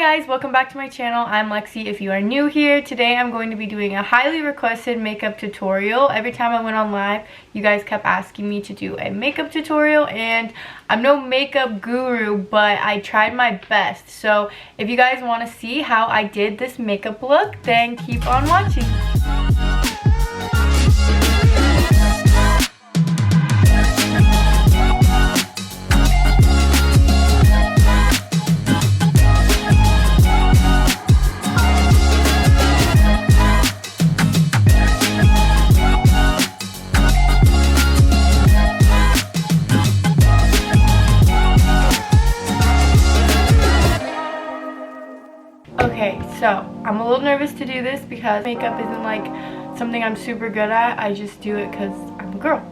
guys, welcome back to my channel. I'm Lexi if you are new here. Today I'm going to be doing a highly requested makeup tutorial. Every time I went on live, you guys kept asking me to do a makeup tutorial, and I'm no makeup guru, but I tried my best. So if you guys want to see how I did this makeup look, then keep on watching. Okay, so I'm a little nervous to do this because makeup isn't like something I'm super good at. I just do it because I'm a girl.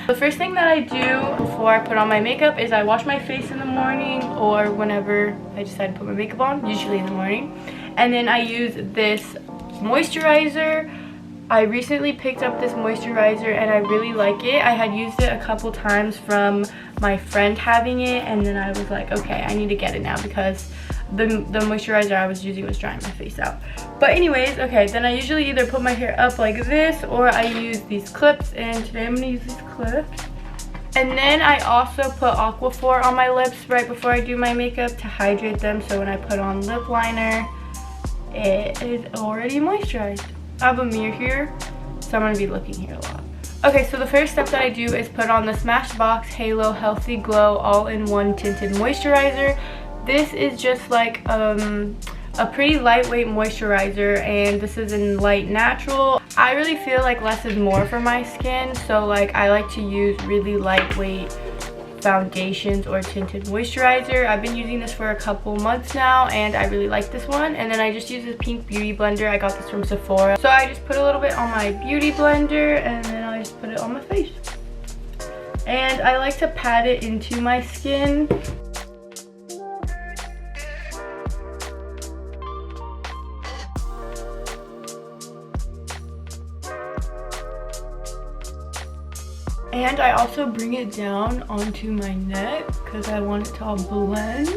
The first thing that I do before I put on my makeup is I wash my face in the morning or whenever I decide to put my makeup on, usually in the morning. And then I use this moisturizer. I recently picked up this moisturizer and I really like it. I had used it a couple times from my friend having it, and then I was like, okay, I need to get it now because the moisturizer I was using was drying my face out. But anyways, okay, then I usually either put my hair up like this or I use these clips, and today I'm gonna use these clips. And then I also put Aquaphor on my lips right before I do my makeup to hydrate them, so when I put on lip liner, it is already moisturized. I have a mirror here, so I'm gonna be looking here a lot. Okay, so the first step that I do is put on the Smashbox Halo Healthy Glow All-in-One Tinted Moisturizer. This is just like a pretty lightweight moisturizer, and this is in light natural. I really feel like less is more for my skin, so like I like to use really lightweight foundations or tinted moisturizer. I've been using this for a couple months now and I really like this one. And then I just use this pink beauty blender. I got this from Sephora. So I just put a little bit on my beauty blender and then I just put it on my face. And I like to pat it into my skin. And I also bring it down onto my neck because I want it to all blend.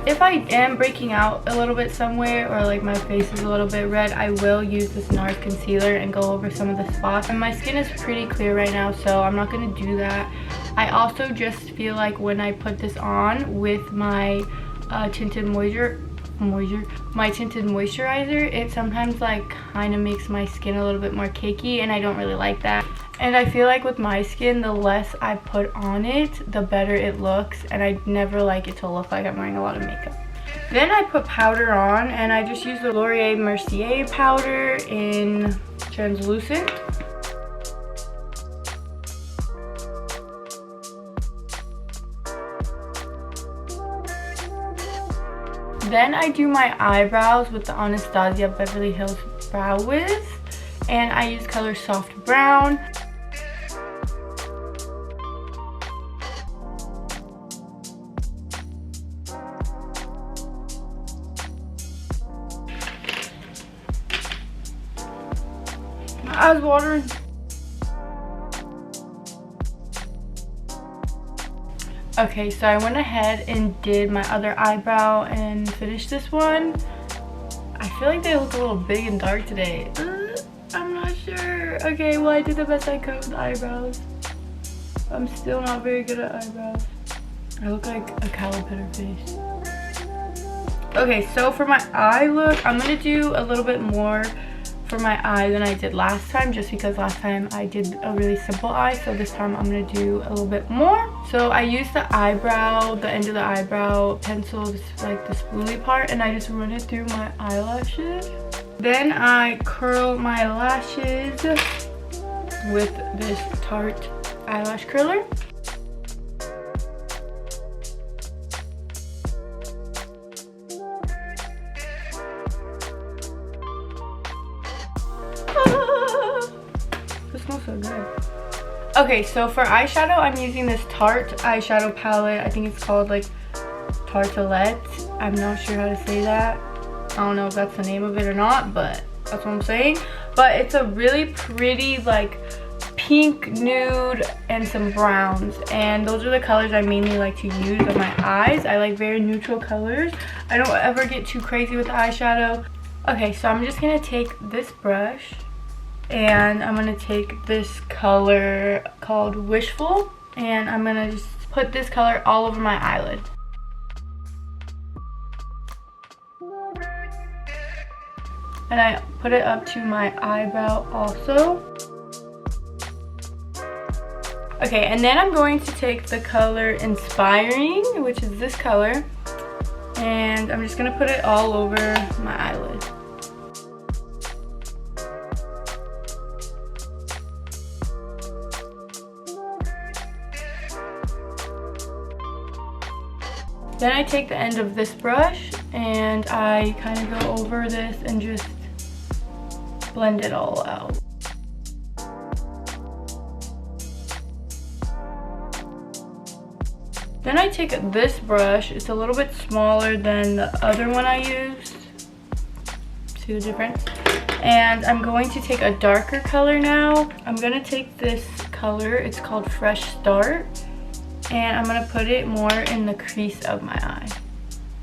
If I am breaking out a little bit somewhere or like my face is a little bit red, I will use this NARS concealer and go over some of the spots. And my skin is pretty clear right now, so I'm not going to do that. I also just feel like when I put this on with my tinted moisturizer, it sometimes like kind of makes my skin a little bit more cakey, and I don't really like that. And I feel like with my skin, the less I put on it, the better it looks, and I never like it to look like I'm wearing a lot of makeup. Then I put powder on, and I just use the Laurier Mercier powder in translucent. Then I do my eyebrows with the Anastasia Beverly Hills Brow Wiz, and I use color Soft Brown. My eyes watering. Okay, so I went ahead and did my other eyebrow and finished this one. I feel like they look a little big and dark today. I'm not sure. Okay, well I did the best I could with eyebrows. I'm still not very good at eyebrows. I look like a caterpillar face. Okay, so for my eye look, I'm gonna do a little bit more for my eye than I did last time, just because last time I did a really simple eye, so this time I'm gonna do a little bit more. So I use the eyebrow, the end of the eyebrow pencil, like the spoolie part, and I just run it through my eyelashes. Then I curl my lashes with this Tarte eyelash curler. This smells so good. Okay, so for eyeshadow, I'm using this Tarte eyeshadow palette. I think it's called like Tartelette. I'm not sure how to say that. I don't know if that's the name of it or not, but that's what I'm saying. But it's a really pretty like pink, nude, and some browns. And those are the colors I mainly like to use on my eyes. I like very neutral colors. I don't ever get too crazy with eyeshadow. Okay, so I'm just gonna take this brush and I'm gonna take this color called Wishful, and I'm gonna just put this color all over my eyelid. And I put it up to my eyebrow also. Okay, and then I'm going to take the color Inspiring, which is this color, and I'm just gonna put it all over my eyelid. Then I take the end of this brush and I kind of go over this and just blend it all out. Then I take this brush, it's a little bit smaller than the other one I used. See the difference? And I'm going to take a darker color now. I'm gonna take this color, it's called Fresh Start. And I'm gonna put it more in the crease of my eye.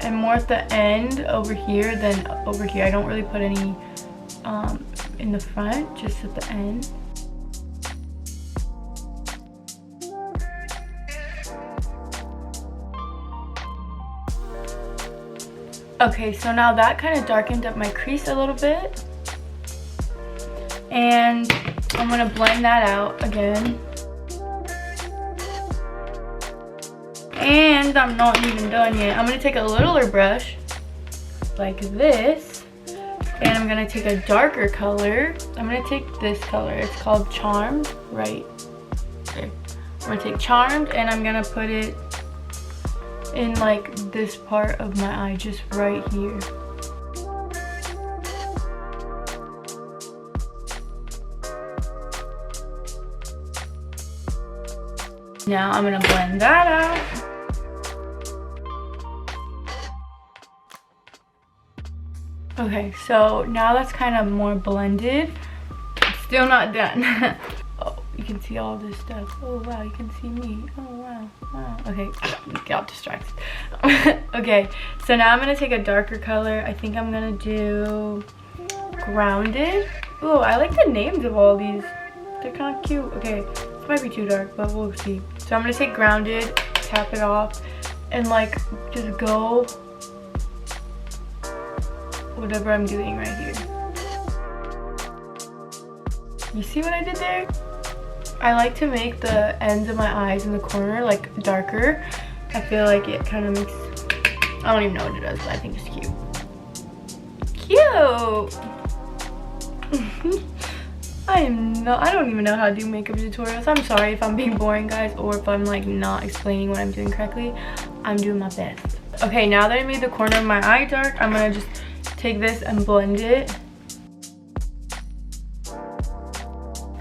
And more at the end over here than over here. I don't really put any in the front, just at the end. Okay, so now that kind of darkened up my crease a little bit. And I'm gonna blend that out again. And I'm not even done yet. I'm gonna take a littler brush like this, and I'm gonna take a darker color. I'm gonna take this color, it's called Charmed, right there. I'm gonna take Charmed and I'm gonna put it in like this part of my eye, just right here. Now I'm gonna blend that out. Okay, so now that's kind of more blended. Still not done. Oh, you can see all this stuff. Oh wow, you can see me. Oh wow, wow. Okay, got distracted. Okay, so now I'm gonna take a darker color. I think I'm gonna do Grounded. Oh, I like the names of all these. They're kind of cute. Okay, this might be too dark, but we'll see. So I'm gonna take Grounded, tap it off, and like just go whatever I'm doing right here. You see what I did there? I like to make the ends of my eyes in the corner like darker. I feel like it kind of makes, I don't even know what it does, but I think it's cute. Cute! I don't even know how to do makeup tutorials. I'm sorry if I'm being boring, guys, or if I'm like not explaining what I'm doing correctly. I'm doing my best. Okay, now that I made the corner of my eye dark, I'm gonna just take this and blend it.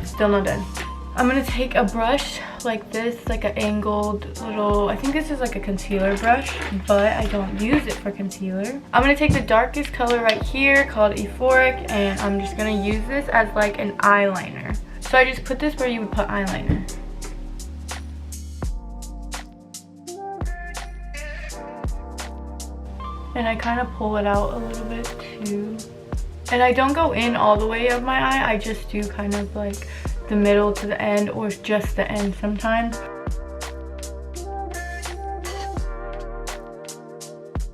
Still not done. I'm gonna take a brush like this, like an angled little, I think this is like a concealer brush, but I don't use it for concealer. I'm gonna take the darkest color right here called Euphoric, and I'm just gonna use this as like an eyeliner. So I just put this where you would put eyeliner. And I kind of pull it out a little bit too. And I don't go in all the way of my eye, I just do kind of like the middle to the end, or just the end sometimes.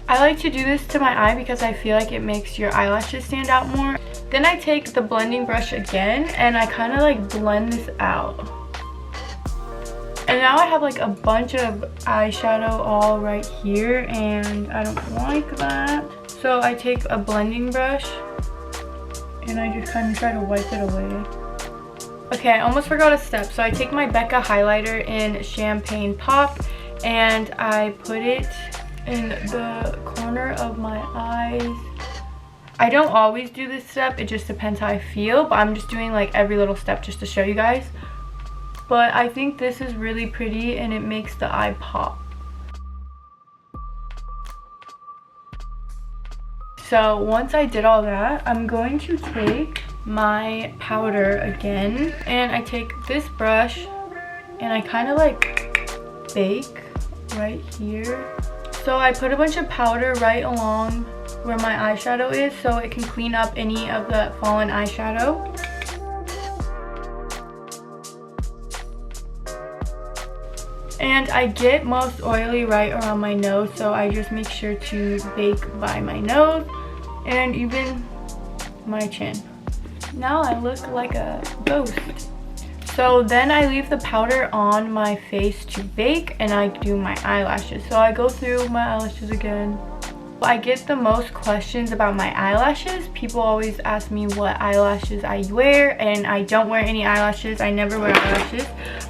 I like to do this to my eye because I feel like it makes your eyelashes stand out more. Then I take the blending brush again and I kind of like blend this out. And now I have like a bunch of eyeshadow all right here, and I don't like that. So I take a blending brush and I just kind of try to wipe it away. Okay, I almost forgot a step. So I take my Becca highlighter in Champagne Pop and I put it in the corner of my eyes. I don't always do this step, it just depends how I feel, but I'm just doing like every little step just to show you guys. But I think this is really pretty and it makes the eye pop. So once I did all that, I'm going to take my powder again, and I take this brush and I kind of like bake right here. So I put a bunch of powder right along where my eyeshadow is so it can clean up any of the fallen eyeshadow. And I get most oily right around my nose, so I just make sure to bake by my nose and even my chin. Now I look like a ghost. So then I leave the powder on my face to bake and I do my eyelashes. So I go through my eyelashes again. I get the most questions about my eyelashes. People always ask me what eyelashes I wear, and I don't wear any eyelashes. I never wear eyelashes.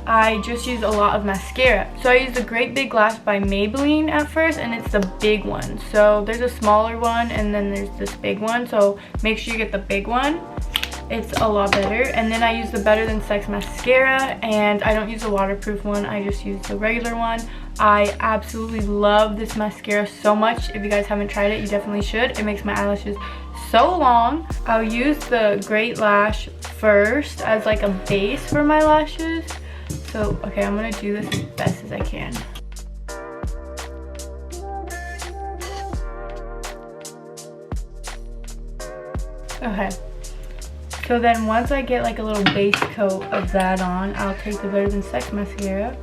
I just use a lot of mascara. So I use the Great Big Lash by Maybelline at first, and it's the big one. So there's a smaller one and then there's this big one. So make sure you get the big one. It's a lot better. And then I use the Better Than Sex mascara, and I don't use the waterproof one. I just use the regular one. I absolutely love this mascara so much. If you guys haven't tried it, you definitely should. It makes my eyelashes so long. I'll use the Great Lash first as like a base for my lashes. So, okay, I'm gonna do this as best as I can. Okay. So then once I get like a little base coat of that on, I'll take the Better Than Sex mascara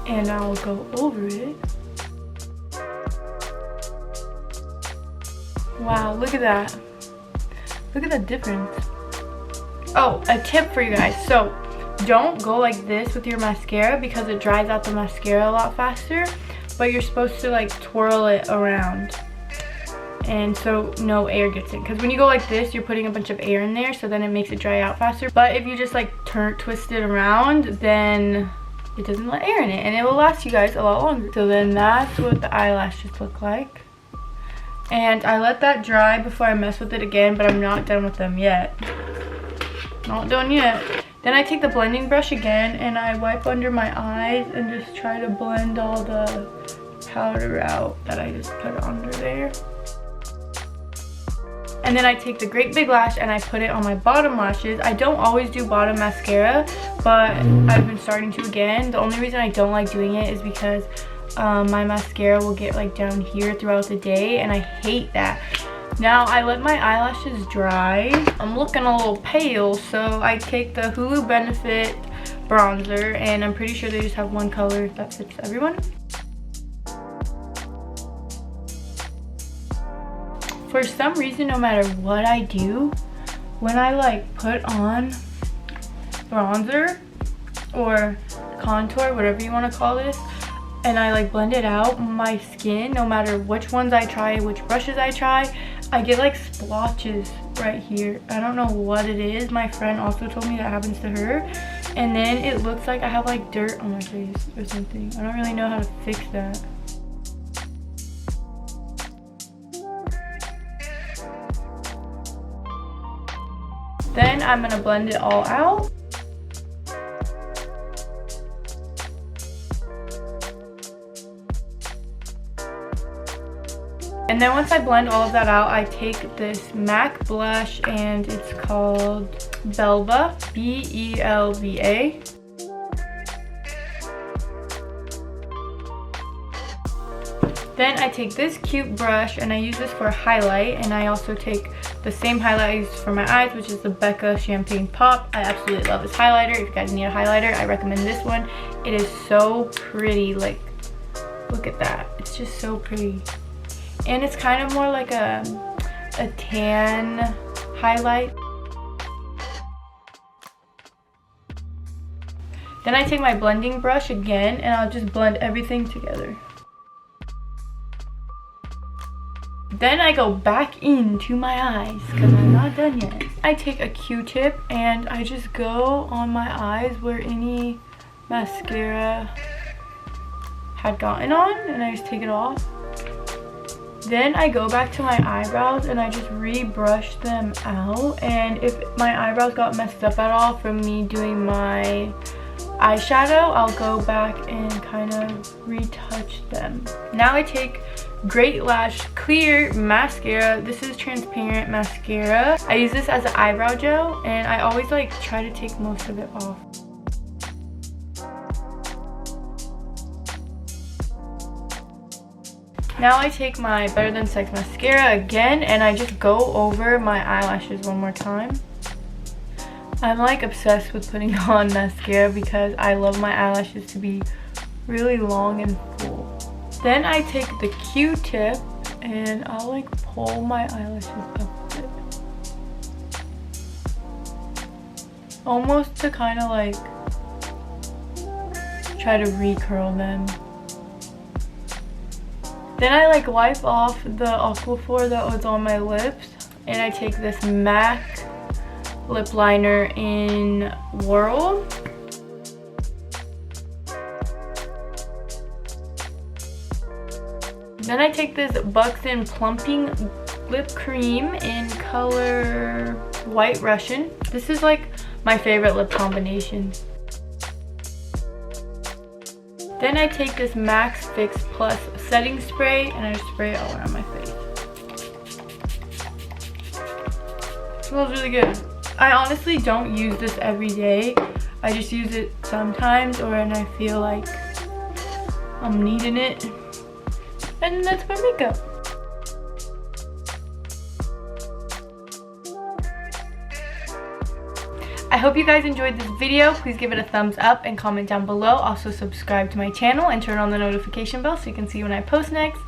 and I'll go over it. Wow, look at that. Look at the difference. Oh, a tip for you guys. So don't go like this with your mascara because it dries out the mascara a lot faster, but you're supposed to like twirl it around. And so no air gets in, because when you go like this you're putting a bunch of air in there, so then it makes it dry out faster. But if you just like twist it around, then it doesn't let air in it and it will last you guys a lot longer. So then that's what the eyelashes look like, and I let that dry before I mess with it again, but I'm not done with them yet. Not done yet. Then I take the blending brush again and I wipe under my eyes and just try to blend all the powder out that I just put under there. And then I take the Great Big Lash and I put it on my bottom lashes. I don't always do bottom mascara, but I've been starting to again. The only reason I don't like doing it is because my mascara will get like down here throughout the day, and I hate that. Now I let my eyelashes dry. I'm looking a little pale, so I take the Hulu Benefit bronzer, and I'm pretty sure they just have one color that fits everyone. For some reason, no matter what I do, when I like put on bronzer or contour, whatever you want to call this, and I like blend it out, my skin, no matter which ones I try, which brushes I try, I get like splotches right here. I don't know what it is. My friend also told me that happens to her, and then it looks like I have like dirt on my face or something. I don't really know how to fix that. Then I'm gonna blend it all out. And then once I blend all of that out, I take this MAC blush and it's called Belva, B-E-L-V-A. Then I take this cute brush and I use this for highlight, and I also take the same highlight I use for my eyes, which is the Becca Champagne Pop. I absolutely love this highlighter. If you guys need a highlighter, I recommend this one. It is so pretty. Like, look at that. It's just so pretty. And it's kind of more like a tan highlight. Then I take my blending brush again and I'll just blend everything together. Then I go back into my eyes because I'm not done yet. I take a Q-tip and I just go on my eyes where any mascara had gotten on, and I just take it off. Then I go back to my eyebrows and I just re-brush them out. And if my eyebrows got messed up at all from me doing my eyeshadow, I'll go back and kind of retouch them. Now I take Great Lash Clear Mascara. This is transparent mascara. I use this as an eyebrow gel, and I always like try to take most of it off. Now I take my Better Than Sex mascara again, and I just go over my eyelashes one more time. I'm like obsessed with putting on mascara because I love my eyelashes to be really long and full. Then I take the Q-tip and I'll like pull my eyelashes up a bit. Almost to kind of like try to recurl them. Then I like wipe off the Aquaphor that was on my lips, and I take this MAC lip liner in Whirl. Then I take this Buxton Plumping Lip Cream in color White Russian. This is like my favorite lip combination. Then I take this Max Fix Plus setting spray and I spray it all around my face. It smells really good. I honestly don't use this every day. I just use it sometimes or when I feel like I'm needing it. And that's my makeup. I hope you guys enjoyed this video. Please give it a thumbs up and comment down below. Also subscribe to my channel and turn on the notification bell so you can see when I post next.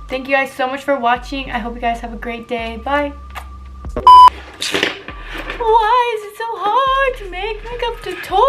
Thank you guys so much for watching. I hope you guys have a great day. Bye. Why is it so hard to make makeup tutorials?